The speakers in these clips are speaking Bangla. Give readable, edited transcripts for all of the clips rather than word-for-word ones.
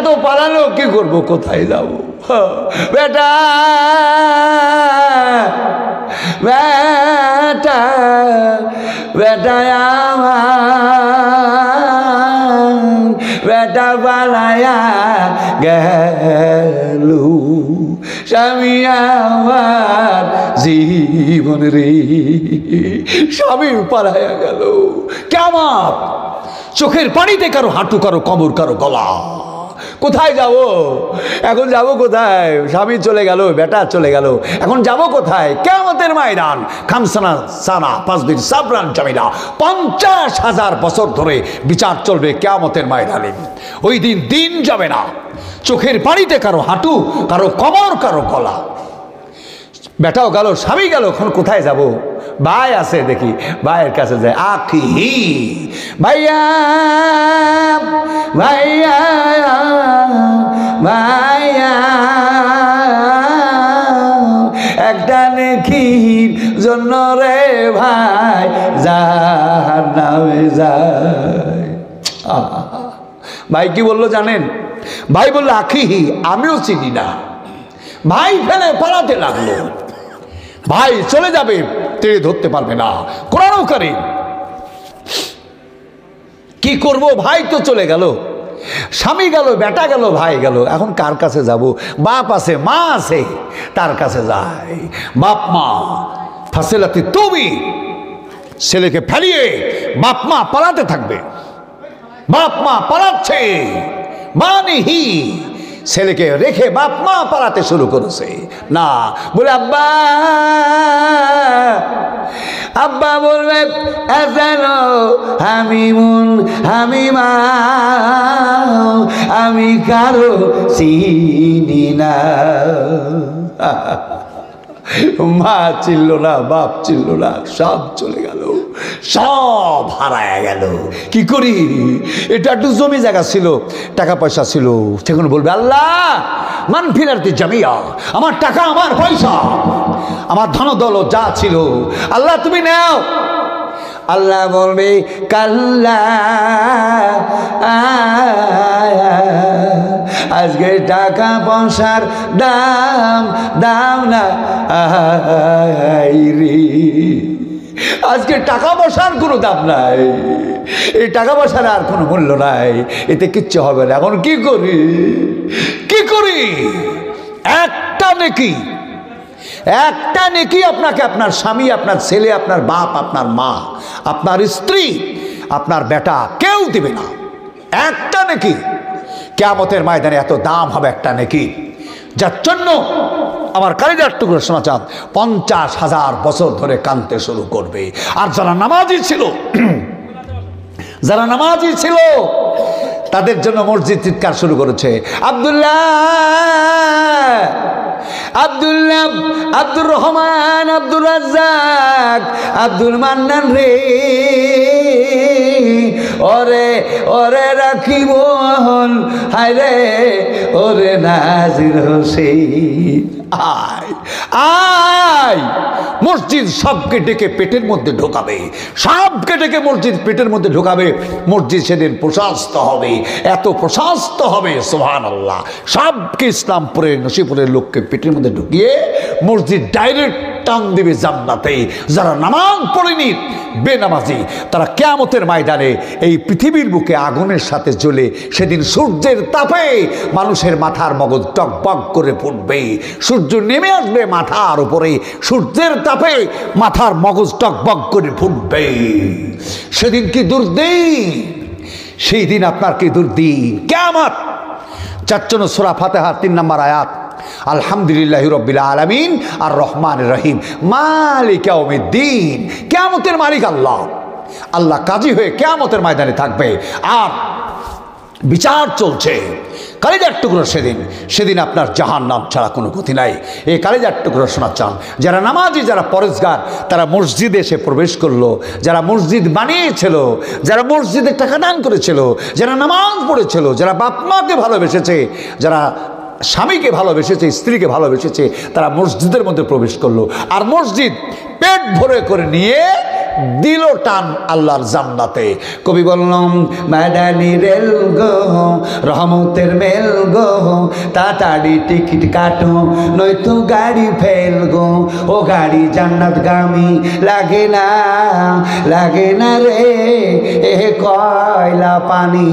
তো পালালো, কি করব, কোথায় যাব? বেটা বেটা বেটা আমার বেটা পালায়া গেল, স্বামী আমার জীবন রে, স্বামী পালায়া গেল। কেমন চোখের পানিতে কারো হাঁটু, কারো কোমর, কারো গলা। কোথায় যাব এখন? যাব কোথায়? স্বামী চলে গেল, বেটা চলে গেল, এখন যাব কোথায়? কিয়ামতের ময়দান। খামসানা সানা পাঁচদিন সাবরান জামিলা, 50,000 বছর ধরে বিচার চলবে কিয়ামতের ময়দানে। ওই দিন দিন যাবে না, চোখের পানিতে কারো হাঁটু, কারো কোমর, কারো গলা। বেটাও গেল, স্বামী গেল, এখন কোথায় যাব? ভাই আছে দেখি, ভাইয়ের কাছে যায়। আখি ভাইয়া ভাইয়া ভাইয়া, একটা নেকির জন্য রে ভাই জাহান্নামে যায়। ভাই কি বললো জানেন? ভাই বললো আখি, আমিও চিনি না। ভাই ফেলে পালাতে লাগলো। ভাই চলে যাবে, তেড়ে ধরতে পারবে না। কোরআন কারীম কি করব? ভাই তো চলে গেল, স্বামী গেল, বেটা গেল, ভাই গেল, এখন কার কাছে যাব? বাপ আছে, মা আছে, তার কাছে যাই। বাপ মা ফাসিলাতি তুমি, ছেলেকে ফেলিয়ে বাপ মা পালাতে থাকবে। বাপ মা পালাচ্ছে, মানিহি ছেলেকে রেখে বাপ মা পালাতে শুরু করেছে। না, বলে আব্বা, আব্বা বলবে আমি মন, আমি মা, আমি কারো চিনি না। মা চিনল না, বাপ চিনল না, সব চলে গেল, সব হারায় গেল। কি করি? এটা একটু জমি জায়গা ছিল, টাকা পয়সা ছিল, সেখানে বলবে আল্লাহ মান ফিরাতে জামিয়া, আমার টাকা, আমার পয়সা, আমার ধন দৌলত যা ছিল আল্লাহ তুমি নাও। আল্লাহ বলবে কাল্লা, আজকে টাকা পয়সার দাম দাম না রে, আজকে টাকা পয়সার কোনো দাম নাই, এই টাকা পয়সার আর কোনো মূল্য নাই, এতে কিচ্ছু হবে না। এখন কি করি? কি করি? একটা নেকি, একটা নেকি আপনাকে আপনার স্বামী, আপনার ছেলে, আপনার বাপ, আপনার মা, আপনার স্ত্রী, আপনার বেটা কেউ দিবে না। একটা নেকি কিয়ামতের ময়দানে এত দাম হবে একটা নেকি, যার জন্য আমার কালিজার টুকরো শোনা চাঁদ 50,000 বছর ধরে কাঁদতে শুরু করবে। আর যারা নামাজি ছিল, যারা নামাজি ছিল তাদের জন্য মসজিদ চিৎকার শুরু করেছে, আব্দুল্লাহ আব্দুল্লাহ, আব্দুর রহমান, আব্দুর রাজ্জাক, আব্দুল মান্নান রে, ওরে ওরে রাখিব হায় রে, ওরে নাজির হোসেন, আয় আয়। মসজিদ সবকে ডেকে পেটের মধ্যে ঢোকাবে, সবকে ডেকে মসজিদ পেটের মধ্যে ঢোকাবে। মসজিদ সেদিন প্রশস্ত হবে, এত প্রশস্ত হবে সুবহানাল্লাহ। সবকে ইসলামপুরের নসিপুরের লোককে পেটের মধ্যে ঢুকিয়ে মসজিদ ডাইরেক্ট টান দিবে জান্নাতে। যারা নামাজ পড়েনি, বেনামাজি, তারা কিয়ামতের ময়দানে এই পৃথিবীর বুকে আগুনের সাথে জ্বলে সেদিন সূর্যের তাপে মানুষের মাথার মগজ টকবক করে ফুটবে। সূর্য নেমে আসবে মাথার উপরে, সূর্যের তাপে মাথার মগজ টকবক করে ফুটবে। সেদিন কি দুর্দিন, সেই দিন আপনার কি দুর্দিন। কিয়ামত, যার জন্য সূরা ফাতিহার 3 নম্বর আয়াত, আলহামদুলিল্লাহি রাব্বিল আলামিন আর রহমানির রহিম মালিক ইয়াউমিদ্দিন। কিয়ামতের মালিক আল্লাহ। আল্লাহ কাজী হয়ে কিয়ামতের ময়দানে থাকবে আর বিচার চলছে। কালিজার টুকরো সেদিন, সেদিন আপনার জাহান্নাম ছাড়া কোনো গতি নাই। এই কালিজার টুকরো শোনাচ্ছেন, যারা নামাজি, যারা পরেশগার, তারা মসজিদে এসে প্রবেশ করলো, যারা মসজিদ বানিয়েছিল, যারা মসজিদে টাকা দান করেছিল, যারা নামাজ পড়েছিল, যারা বাপ মাকে ভালোবেসেছে, যারা স্বামীকে ভালোবেসেছে, স্ত্রীকে ভালোবেসেছে, তারা মসজিদের মধ্যে প্রবেশ করলো। আর মসজিদ পেট ভরে করে নিয়ে দিল টান আল্লাহর জান্নাতে। কবি বললাম মাদানি রেল গো রহমতের মেল গো, তাড়াতাড়ি টিকিট কাটো নয়তো গাড়ি ফেল গো। ও গাড়ি জান্নাতগামী লাগে না রে এ কয়লা পানি,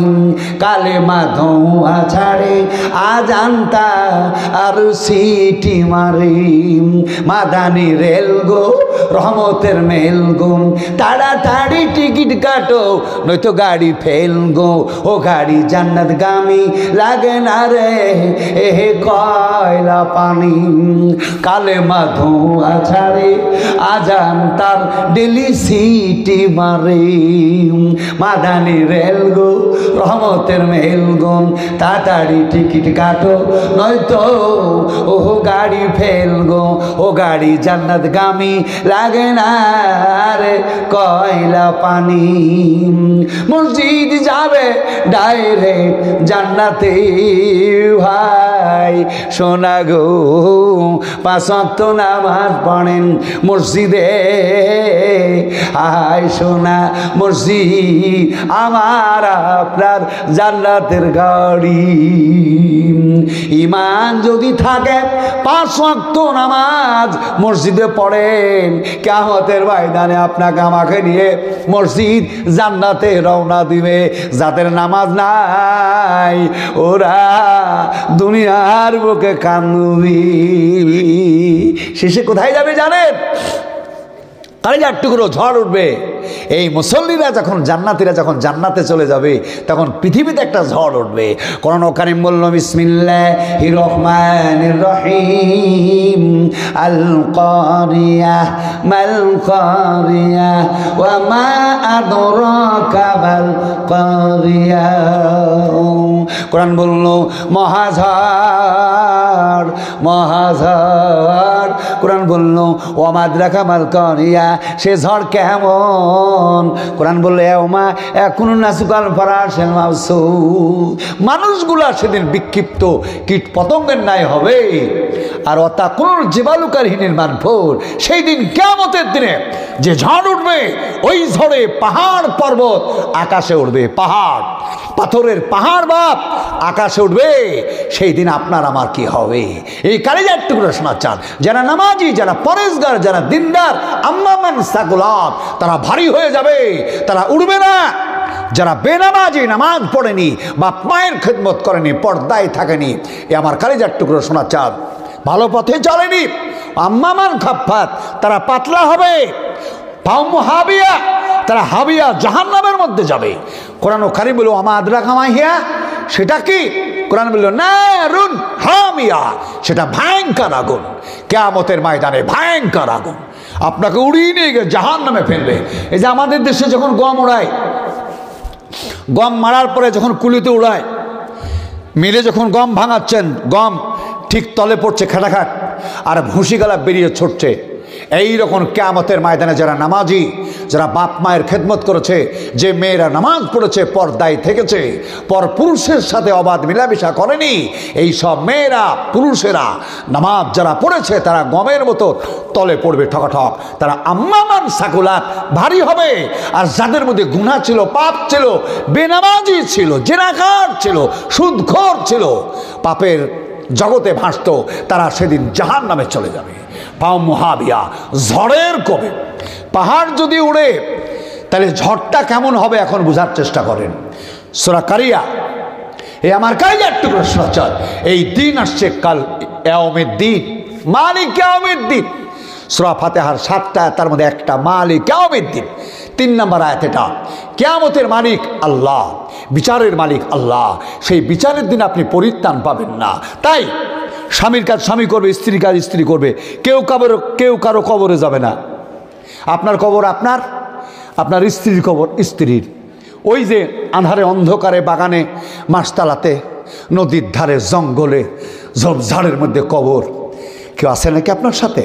কালে ধোঁয়া ছাড়ে আজানতা আর সিটি মারি। মাদানি রেল গো রহমতের মেল গো, তাড়াতাড়ি টিকিট কাটো নয়তো গাড়ি ফেল গো। ও গাড়ি জান্নাতগামী লাগে না রে এ কয়লা পানি, কালে ধোঁয়া ছাড়ে আজান তার ডেলি সিটি মারে। মাদানি রেল গো রহমতের মেল গো, তাড়াতাড়ি টিকিট কাটো নয়তো ও গাড়ি ফেল গো। ও গাড়ি জান্নাতগামী লাগে না রে কয়লা পানি। মসজিদ যাবে ডাইরেক্ট জান্নাতে ভাই সোনা গো, 5 ওয়াক্ত নামাজ পড়েন মসজিদে। আয় সোনা মসজিদ আমার আপনার জান্নাতের গাড়ি। ঈমান যদি থাকে 5 ওয়াক্ত নামাজ মসজিদে পড়েন, কিয়ামতের ময়দানে আপনাকে আমাকে নিয়ে মসজিদ জান্নাতে রওনা দিবে। যাদের নামাজ নাই ওরা দুনিয়ার বুকে কান্দবি, শেষে কোথায় যাবে জানেন? কালিজার টুকরো ঝড় উঠবে। এই মুসল্লিরা যখন জান্নাতীরা যখন জান্নাতে চলে যাবে তখন পৃথিবীতে একটা ঝড় উঠবে। কোরআন কারীম বলল বিসমিল্লাহির রহমানির রহিম, আল কারিয়াহ মাল কারিয়াহ ওয়া মা আদরাকা মাল কারিয়াহ। কোরআন বলল মহাঝড় মহাঝড়। কোরআন বলল ওয়া মা আদরাকা মাল কারিয়াহ, সে ঝড় কেমন? কোরআন বলল ওমা এখন নাসুকাল ফারাশেল মাবসুস, মানুষগুলা সেদিন বিক্ষিপ্ত কীট পতঙ্গের ন্যায় হবে। আর অতাকুল জিবালুকার হিনের মানফুর, সেই দিন কিয়ামতের দিনে যে ঝড় উঠবে ওই ঝড়ে পাহাড় পর্বত আকাশে উঠবে। পাহাড় পাথরের পাহাড় বাপ আকাশে উঠবে। সেই দিন আপনার আমার কি হবে? এই কালিজার টুকরো শোনাচ্ছেন যারা নামাজি, যারা পরেশগার, যারা দিনদার, আম্মামান সাকুলাত, তারা ভারী হয়ে যাবে, তারা উড়বে না। যারা বেনামাজি, নামাজ পড়েনি, বাপ মায়ের খেদমত করেনি, পর্দায় থাকেনি, এ আমার কালিজার টুকরো শোনাচ্ছেন ভালো পথে চলেনি, আম্মামান খাফাত, তারা পাতলা হবে। পাউমু হাবিয়া, তারা হাবিয়া জাহান্নামের মধ্যে যাবে। কোরআন কারীম বলল আমা আদরাকা মা হিয়া, সেটা কি? কোরআন বলল নারুন হামিয়া, সেটা ভয়ঙ্কর আগুন। কিয়ামতের ময়দানে ভয়ঙ্কর আগুন আপনাকে উড়িয়ে নিয়ে গিয়ে জাহান্নামে ফেলবে। এই যে আমাদের দেশে যখন গম উড়ায়, গম মারার পরে যখন কুলিতে উড়ায়, মিলে যখন গম ভাঙাচ্ছেন, গম ঠিক তলে পড়ছে খাটাখাট, আর ভুসি গালা বেরিয়ে ছুটছে। এইরকম কিয়ামতের ময়দানে যারা নামাজি, যারা বাপ মায়ের খেদমত করেছে, যে মেয়েরা নামাজ পড়েছে, পর্দায় থেকেছে, পর পুরুষের সাথে অবাধ মিলামেশা করেনি, এই সব মেয়েরা পুরুষেরা নামাজ যারা পড়েছে তারা গমের মতো তলে পড়বে ঠকাঠক। তারা আম্মামান সাকুলাত, ভারী হবে। আর যাদের মধ্যে গুনাহ ছিল, পাপ ছিল, বেনামাজি ছিল, জেনাকার ছিল, সুদখোর ছিল, পাপের জগতে ভাসত, তারা সেদিন জাহান্নামে চলে যাবে। পাও মুহাবিয়া, ঝড়ের কবে। পাহাড় যদি উড়ে তাহলে ঝড়টা কেমন হবে এখন বোঝার চেষ্টা করেন। সূরা কারিয়া, এই আমার কালিজার টুকরো শোনাচ্ছেন, এই দিন আসছে কাল ইয়াউমিদ দিন, মালিক ইয়াউমিদ দিন। সূরা ফাতিহার 7টা তার মধ্যে একটা মালিক ইয়াউমিদ দিন। 3 নম্বর আয়াত এটা। কিয়ামতের মালিক আল্লাহ, বিচারের মালিক আল্লাহ। সেই বিচারের দিন আপনি পরিত্রাণ পাবেন না। তাই স্বামীর কাজ স্বামী করবে, স্ত্রীর কাজ স্ত্রী করবে। কেউ কারো কবরে যাবে না। আপনার কবর আপনার, আপনার স্ত্রীর কবর স্ত্রীর। ওই যে আঁধারে অন্ধকারে বাগানে, মাসতালাতে, নদীর ধারে, জঙ্গলে, ঝোপঝাড়ের মধ্যে কবর। কেউ আছে নাকি আপনার সাথে?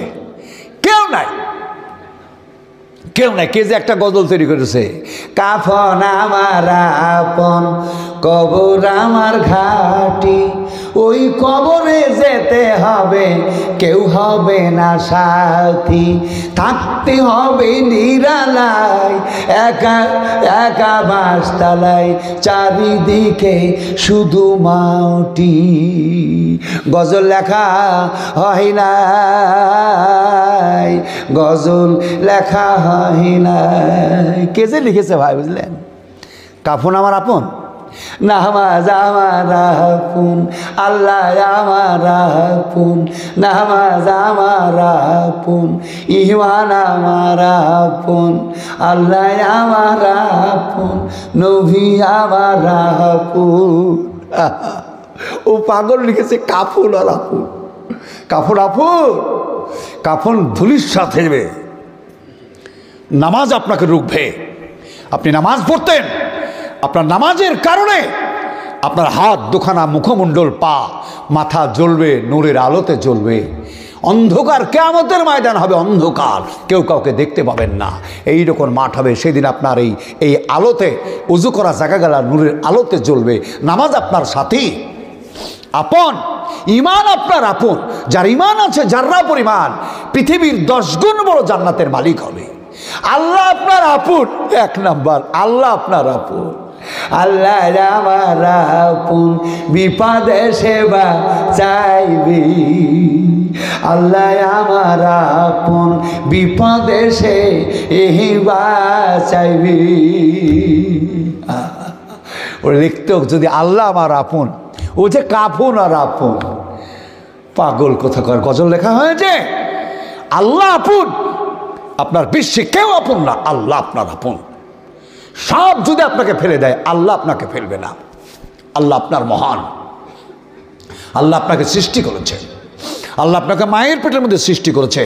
কেউ নাই, কেউ নাই। কে যে একটা গজল তৈরি করেছে, কাফন আমার আপন, কবর আমার ঘাটি, ওই কবরে যেতে হবে, কেউ হবে না সাথী, থাকতে হবে নিরালায়, একা একা বাসতলায়, চারিদিকে শুধু মাটি। গজল লেখা হয় নাই, গজল লেখা হয় নাই। কে যে লিখেছে ভাই বুঝলেন? কাফন আমার আপন, নামাজ আমার আপন, আল্লাহ আমার আপন, নামাজ আমার আপন, ইমান আমার আপন, আল্লাহ আমার আপন, নবী আমার আপন। ও পাগল লিখেছে কাফন আর আপন। কাফন আপন, কাফন ধুলির সাথে যাবে, নামাজ আপনাকে রুখবে। আপনি নামাজ পড়তেন, আপনার নামাজের কারণে আপনার হাত দুখানা, মুখমণ্ডল, পা, মাথা জ্বলবে, নূরের আলোতে জ্বলবে। অন্ধকার, কিয়ামতের ময়দান হবে অন্ধকার, কেউ কাউকে দেখতে পাবেন না, এইরকম মাঠ হবে। সেদিন আপনার এই আলোতে উজু করা জায়গা গেলা নূরের আলোতে জ্বলবে। নামাজ আপনার সাথী, আপন, ইমান আপনার আপন। যার ইমান আছে যার্রা পরিমাণ, পৃথিবীর 10 গুণ বড় জান্নাতের মালিক হবে। আল্লাহ আপনার আপন, 1 নাম্বার আল্লাহ আপনার আপন। আল্লাহ আমার আপন, বিপদে সেবা চাইবি, আল্লাহ আমার আপন, বিপদে সে এহিবা চাইবি। ওরা লিখতো যদি আল্লাহ আমার আপন, ও যে কাফন আর আপন। পাগল কোথাকার গজল লেখা হয়েছে। আল্লাহ আপন, আপনার বিশ্বে কেউ আপন না, আল্লাহ আপনার আপন। সব যদি আপনাকে ফেলে দেয়, আল্লাহ আপনাকে ফেলবে না। আল্লাহ আপনার মহান। আল্লাহ আপনাকে সৃষ্টি করেছে, আল্লাহ আপনাকে মায়ের পেটের মধ্যে সৃষ্টি করেছে,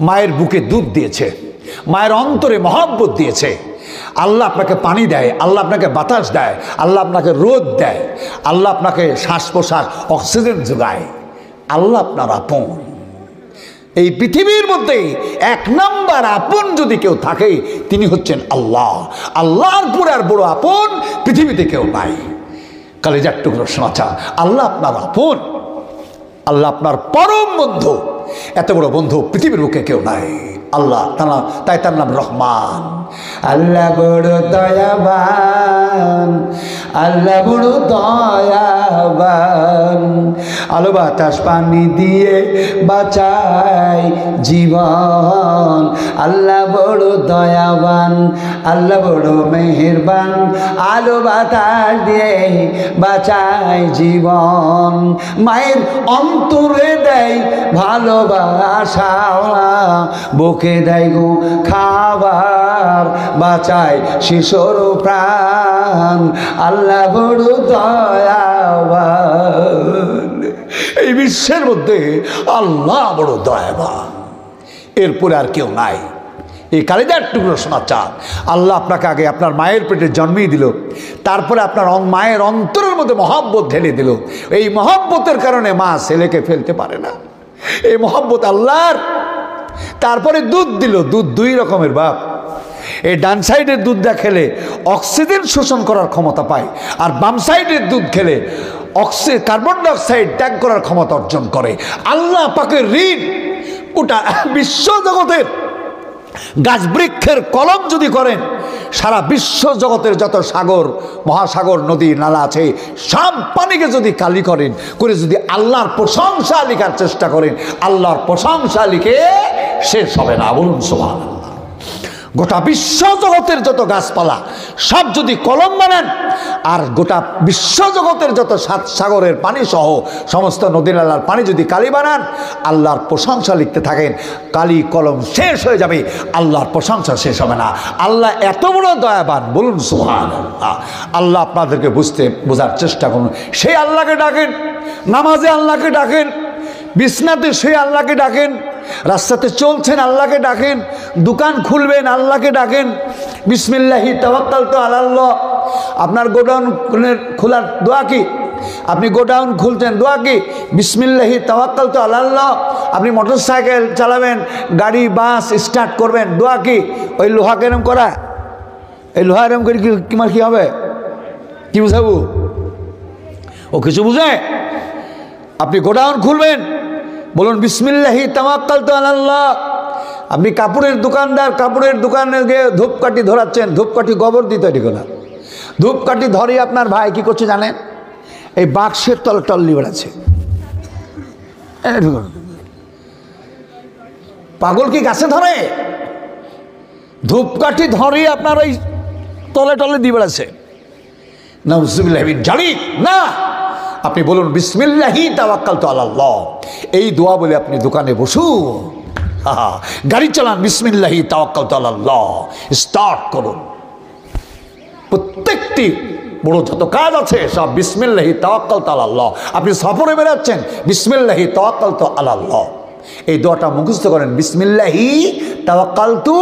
মায়ের বুকে দুধ দিয়েছে, মায়ের অন্তরে মহব্বত দিয়েছে। আল্লাহ আপনাকে পানি দেয়, আল্লাহ আপনাকে বাতাস দেয়, আল্লাহ আপনাকে রোদ দেয়, আল্লাহ আপনাকে শ্বাস প্রশ্বাস অক্সিজেন যোগায়। আল্লাহ আপনার আপন। এই পৃথিবীর মধ্যে 1 নাম্বার আপন যদি কেউ থাকে, তিনি হচ্ছেন আল্লাহ। আল্লাহর পরে আর বড় আপন পৃথিবীতে কেউ নাই। কালেজার টুকরো সমাচার, আল্লাহ আপনার আপন, আল্লাহ আপনার পরম বন্ধু। এত বড় বন্ধু পৃথিবীর বুকে কেউ নাই। আল্লাহ তাই তার নাম রহমান। আল্লাহ বড় দয়াবান, আল্লাহ বড় দয়াবান, আলো বাতাস পানি দিয়ে বাঁচায় জীবন। আল্লাহ বড় দয়াবান, আল্লাহ বড় মেহেরবান, আলো বাতাস দিয়ে বাঁচায় জীবন। মায়ের অন্তরে দেয় ভালোবাসা, বুকে দেয় গো খাবার, বাঁচায় শিশুর প্রাণ। আল্লাহ বড় দয়াবান। এই বিশ্বের মধ্যে আল্লাহ বড় দয়াবান, এরপরে আর কেউ নাই। এই কালিদার টুকরো সমাচার, আল্লাহ আপনাকে আগে আপনার মায়ের পেটে জন্মিয়ে দিল, তারপরে আপনার মায়ের অন্তরের মধ্যে মহব্বত ঢেলে দিল। এই মহব্বতের কারণে মা ছেলেকে ফেলতে পারে না, এই মহব্বত আল্লাহর। তারপরে দুধ দিল, দুধ 2 রকমের বাপ। এই ডান সাইডের দুধটা খেলে অক্সিজেন শোষণ করার ক্ষমতা পায়, আর বাম সাইডের দুধ খেলে কার্বন ডাইঅক্সাইড ত্যাগ করার ক্ষমতা অর্জন করে। আল্লাহ পাকের ঋণ ওটা বিশ্ব জগতের গাছ বৃক্ষের কলম যদি করেন, সারা বিশ্ব জগতের যত সাগর, মহাসাগর, নদী নালা আছে, সব পানিকে যদি কালি করেন করে যদি আল্লাহর প্রশংসা লিখার চেষ্টা করেন, আল্লাহর প্রশংসা লিখে শেষ হবে না। বলুন সুবহানাল্লাহ। গোটা বিশ্ব জগতের যত গাছপালা সব যদি কলম বানান, আর গোটা বিশ্ব জগতের যত 7 সাগরের পানি সহ সমস্ত নদী নালার পানি যদি কালি বানান, আল্লাহর প্রশংসা লিখতে থাকেন, কালি কলম শেষ হয়ে যাবে, আল্লাহর প্রশংসা শেষ হবে না। আল্লাহ এত বড় দয়াবান। বলুন সুবহানাল্লাহ। আল্লাহ আপনাদেরকে বোঝার চেষ্টা করুন। সেই আল্লাহকে ডাকেন, নামাজে আল্লাহকে ডাকেন, বিছনাতে সেই আল্লাহকে ডাকেন, রাস্তাতে চলছেন আল্লাহকে ডাকেন, দোকান খুলবেন আল্লাহকে ডাকেন, বিসমিল্লাহি তাওয়াক্কালতু আলাল্লাহ। আপনার গোডাউন খোলার দোয়া কি? আপনি গোডাউন খুলছেন, দোয়া কি? বিসমিল্লাহি তাওয়াক্কালতু আলাল্লাহ। আপনি মোটর সাইকেল চালাবেন, গাড়ি বাস স্টার্ট করবেন, দোয়া কি? ওই লোহা কেরম করা, এই লোহা এরম করে কি হবে? কি বুঝাবো? ও কিছু বুঝে? আপনি গোডাউন খুলবেন, বলুন বিসমিল্লাহি তাওয়াক্কালতু আলাল্লাহ। আপনি কাপড়ের দোকানদার, কাপড়ের দোকানে গিয়ে ধূপকাঠি ধরাচ্ছেন, ধূপকাঠি গোবর দিয়ে তৈরি করা। ধূপকাঠি ধরে আপনার ভাই কি করছে জানেন? এই বাক্সের তল টল্লি বেড়াচ্ছে। পাগল কি গাছে ধরে? ধূপকাঠি ধরে আপনার ওই তলে টলে দিয়ে বেড়াচ্ছে। নাউযুবিল্লাহি মিন যালিক। না, আপনি বলুন বিসমিল্লাহি তাওয়াক্কালতু আলাল্লাহ। এই দোয়া বলে আপনি দোকানে বসুন, গাড়ি চালান, বিসমিল্লাহি তাওয়াক্কালতু আলাল্লাহ স্টার্ট করুন। প্রত্যেকটি বড় যত কাজ আছে সব বিসমিল্লাহি তাওয়াক্কালতু আলাল্লাহ। আপনি সফরে বেরাচ্ছেন, বিসমিল্লাহি তাওয়াক্কালতু আলাল্লাহ। এই দোয়াটা মুখস্থ করেন, বিসমিল্লাহি তাওয়াক্কালতু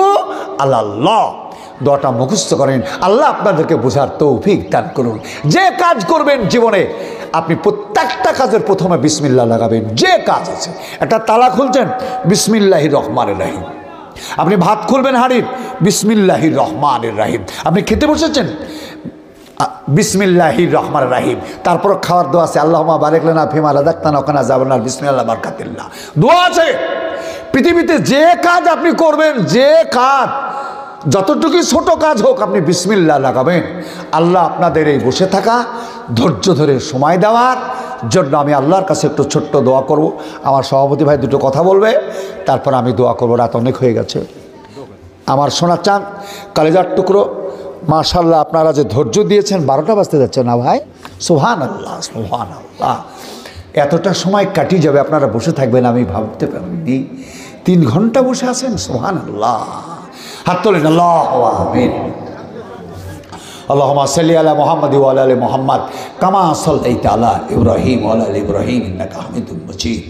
আলাল্লাহ। দোয়াটা মুখস্থ করেন। আল্লাহ আপনাদেরকে বোঝার তৌফিক দান করুন। যে কাজ করবেন জীবনে আপনি প্রত্যেকটা কাজের প্রথমে বিসমিল্লাহ লাগাবেন। যে কাজ আছে, একটা তালা খুলছেন, বিসমিল্লাহির রহমানির রহিম। আপনি ভাত খুলবেন হাঁড়ির, বিসমিল্লাহির রহমানির রহিম। আপনি খেতে বসেছেন, বিসমিল্লাহির রহমানির রহিম। তারপর খাওয়ার দোয়া আছে, আল্লাহুম্মা বারিক লানা ফিমা রাযাকতানা ওয়া কিনা আযাবান্নার, বিসমিল্লাহ বারাকাতিল্লাহ দোয়া আছে। পৃথিবীতে যে কাজ আপনি করবেন, যে কাজ যতটুকু ছোট কাজ হোক, আপনি বিসমিল্লাহ লাগাবেন। আল্লাহ আপনাদের এই বসে থাকা, ধৈর্য ধরে সময় দেওয়ার জন্য আমি আল্লাহর কাছে একটু ছোট্ট দোয়া করব। আমার সভাপতি ভাই দুটো কথা বলবে, তারপর আমি দোয়া করব। রাত অনেক হয়ে গেছে। আমার সোনা চাঁদ, কালেজার টুকরো, মাশাআল্লাহ আপনারা যে ধৈর্য দিয়েছেন। 12টা বাজতে যাচ্ছে না ভাই? সুবহানাল্লাহ, সুবহানাল্লাহ। এতটা সময় কাটিয়ে যাবে, আপনারা বসে থাকবেন আমি ভাবতে পারিনি। 3 ঘন্টা বসে আছেন, সুবহানাল্লাহ। হাত তোলেন, আল্লাহু আমিন। আল্লাহুম্মা সাল্লি আলা মুহাম্মাদ ওয়া আলা আলি মুহাম্মাদ কামা সাল্লাইতা আলা ইব্রাহিম ওয়া আলা আলি ইব্রাহিম ইন্নাকা হামিদুম মাজিদ।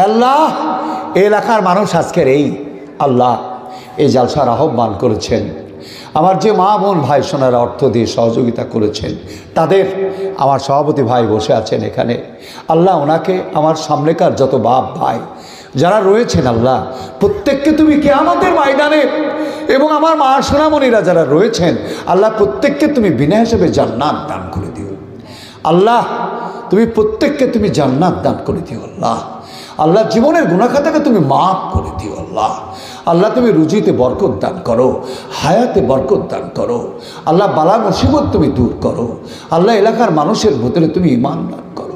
আল্লাহ, এই এলাকার মানুষ আজকের আল্লাহ এই জালসার আহ্বান করেছেন। আমার যে মা বোন ভাই সোনারা অর্থ দিয়ে সহযোগিতা করেছেন, তাদের আমার সভাপতি ভাই বসে আছেন এখানে। আল্লাহ, ওনাকে আমার সামনেকার যত বাপ ভাই যারা রয়েছেন, আল্লাহ প্রত্যেককে তুমি কিয়ামতের ময়দানে, এবং আমার মা সোনামণিরা যারা রয়েছেন, আল্লাহ প্রত্যেককে তুমি বিনা হিসেবে জান্নাত দান করে দিও। আল্লাহ তুমি প্রত্যেককে তুমি জান্নাত দান করে দিও। আল্লাহ, আল্লাহ জীবনের গুনাহখাতাকে তুমি মাফ করে দিও। আল্লাহ, আল্লাহ তুমি রুজিতে বরকত দান করো, হায়াতে বরকত দান করো। আল্লাহ বালা মুসিবত তুমি দূর করো। আল্লাহ এলাকার মানুষের ভিতরে তুমি ঈমান দান করো।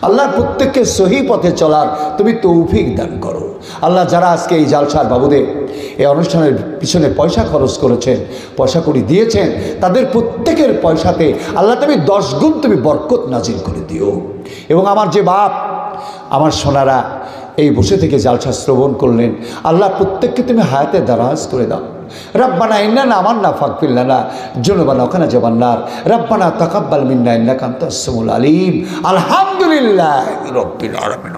আল্লাহ প্রত্যেককে সহি পথে চলার তুমি তৌফিক দান করো। আল্লাহ যারা আজকে এই জালসার বাবুদের এই অনুষ্ঠানের পিছনে পয়সা খরচ করেছেন, পয়সা কড়ি দিয়েছেন, তাদের প্রত্যেকের পয়সাতে আল্লাহ তুমি 10 গুণ তুমি বরকত নাজিল করে দিও। এবং আমার যে বাপ, আমার সোনারা এই বসে থেকে জালসা শ্রবণ করলেন, আল্লাহ প্রত্যেককে তুমি হায়াতে দারাজ করে দাও। রব্বানা ইন্নানা আমান্না ফাগফির লানা যুনুবানা ওয়া কানা জাবান্নার, রব্বানা তাকাব্বাল মিন্না ইন্নাকা আনতাস সামিউল আলিম। আলহামদুলিল্লাহি রাব্বিল আলামিন।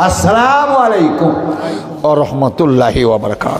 আসসালামু আলাইকুম ওয়া রাহমাতুল্লাহি ওয়া বারাকাতুহু।